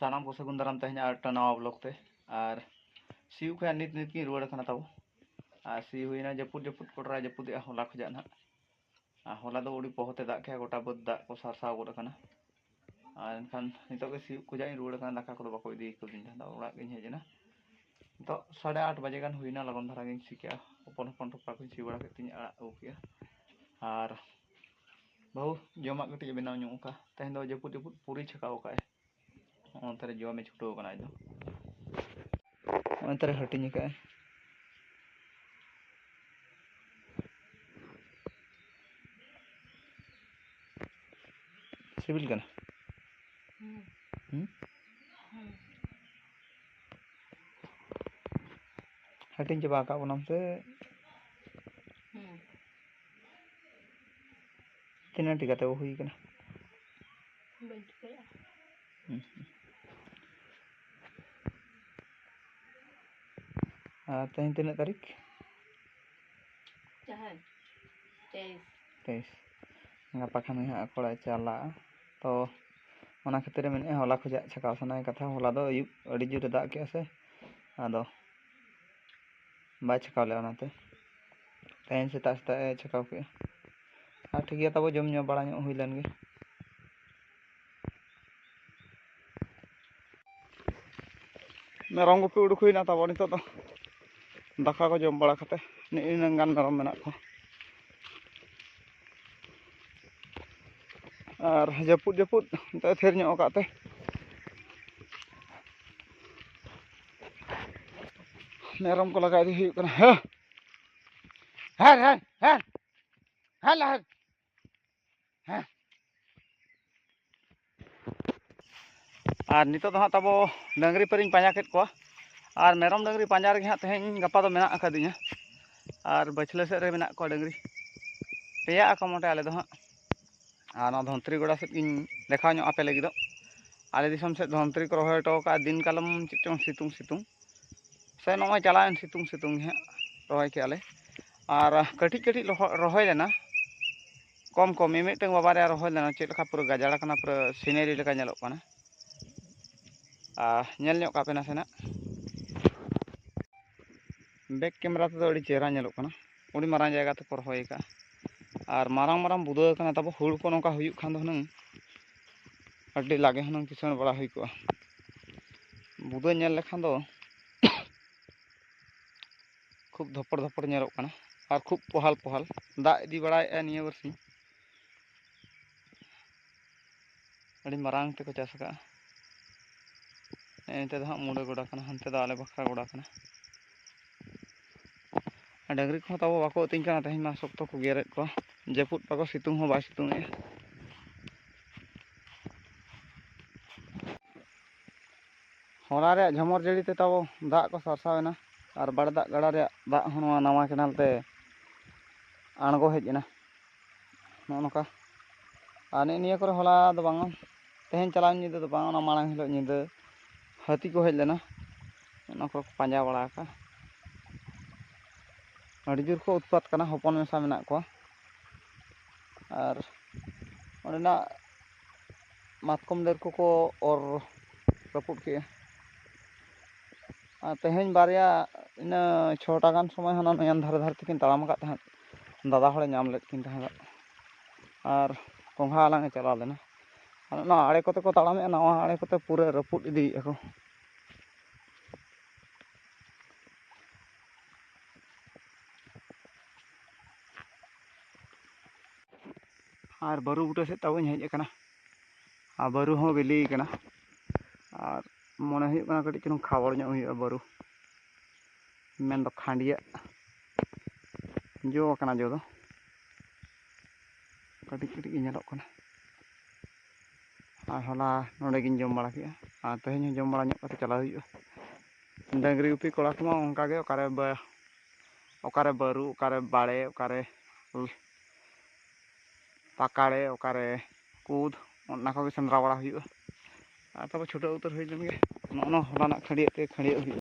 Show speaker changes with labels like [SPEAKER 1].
[SPEAKER 1] सानाम को सगुन दाराम तेहन आर नवा ब्लॉग ते और सिउ खा नित नित की रुआड़ खाना ताबो और सी हुईना जपुद जपुद कोटरा जपुद होला खजा ना होला दो उड़ी पहते दाग के गोटा बद दाग को सारसाव गोड़ खाना और एनखान नितो के सिउ खजा रुआड़ खाना दाका को बाको इदी को दिन दा ओड़ा गिन हेजना तो 8:30 बजे गान हुईना लगन धारा गिन सिकिया अपन अपन टोपा को सी बड़ा केतिन आड़ा उकिया और बहु जमा कटी बनाव ᱧᱚᱜ का तेहन दो जपुद जपुद पूरी छकाव का अंतरे जमे छुटो कना दो अंतरे हटिनी का सिविल कना हटिन चबा का बनम से तीन टिका ते हुई कना तेहन तीन तारीख 23 गापा खान हाँ कड़ा चला तो ओना खातिर में होला खुजा छकाव सना कथा होला दो अयुब अड़ी जोर दाग के से आदो बा छकाव ले ओनाते तेहन सेता सेता छकाव के ठीक गया तब जम बड़ा हुई लेन गे मेरम गुपी उड़ुक हुई तब नितो तो दाका को जम बड़ा खाते गान मेरम मेना को और जपुद जपुद थेर ᱧᱚᱜ काते मेरम को लगा दी हुई कना हे हे हे हे हे हे और नितो हाँ तब डंगरी पर पाजा के और मेरम डंगरी पाजा रे हाँ तेहन गपा दो मेना अकादिया और बछले सेद रे मेना को डंगरी पेया को मोटे आले दो हाँ और धंतरी गोड़ा सेद देखा ᱧᱚᱜ आपे लगी आले दिसम से धंतरी को रहे हटो का दिन कालम चेचों सितुंग सितुंग से नॉय चलान सितुंग सितुंग हाँ रहे के आले और कटी कटी रहे लेना कम कम मिमिटन बाबा रे रहे लेना चेक लेका पूरा गजाड़ा कना पूरा सीनेरी लेका नेलोग कना नेल ᱧᱚᱜ कापे नासेना बैक कैमरा तो अड़ी चेहरा नेलोग कना उड़ी मारां जायगा ते को रहे का और मारां मारां बुदा कना तब हुड़ को नोका हुयुग खान दो हनंग अड्डी लागे हनंग किसान बड़ा हुई को बुदा नेल लेखान दो खूब धपड़ धपड़ नेलोग कना और खूब पहाल पहाल दा इदी बड़ाए निया बरसी अड़ी मारां ते को चास का एंते दो मुड़े गोड़ा कना हंते दो आले बखरा गोड़ा कना डंगरी को तब बाको अतिंग कना तेहन मा शक्तो को गेरेद को जपुद बाको सितुंग हो बा सितुंग ए होला रे झमर जड़ी ते तब दाग को सरसावेना और बड़ दाग गड़ा रे दाग हो नवा केनाल ते आणगो हेजना नोका और निया करे होला दो बांग तेहन चलाव निदा दो बांग मांग हिलो निदा हाथी को हेज लेना ओना को पांजा बड़ा का अड़ी जोर को उत्पात करना हपन मेसा मेना को और ओना मातकम दर को और रपुट के तेहन बारिया इन 6टा गान समय हना नयन धार धार तकिन तालाम का तहत दादा हड़े नाम लेद किन तहत और कोंघा आलांगे चला लेना ना आड़े कोते को तालामे नवा आड़े कोते पूरे रपुट इदी को और बारू बूटे से तब हेज और बारू हो बिली और मन हो कटी चुन खबर हो बारू मेन दो खांडिया जो जो दो कटी कटी और होला नोडे गिन जम बड़ा किया और तेहन जम बड़ा ᱧᱚᱜ चला डंगरी गुपी कोड़ा को ओंका गे ओकारे बारू ओकारे बाड़े ओकारे पाकाड़े ओकारे कूद ओना को सेंद्रा बड़ा हुआ तब छुटा उतर हुई लेन गे नो हलाना खड़िया ते खड़िया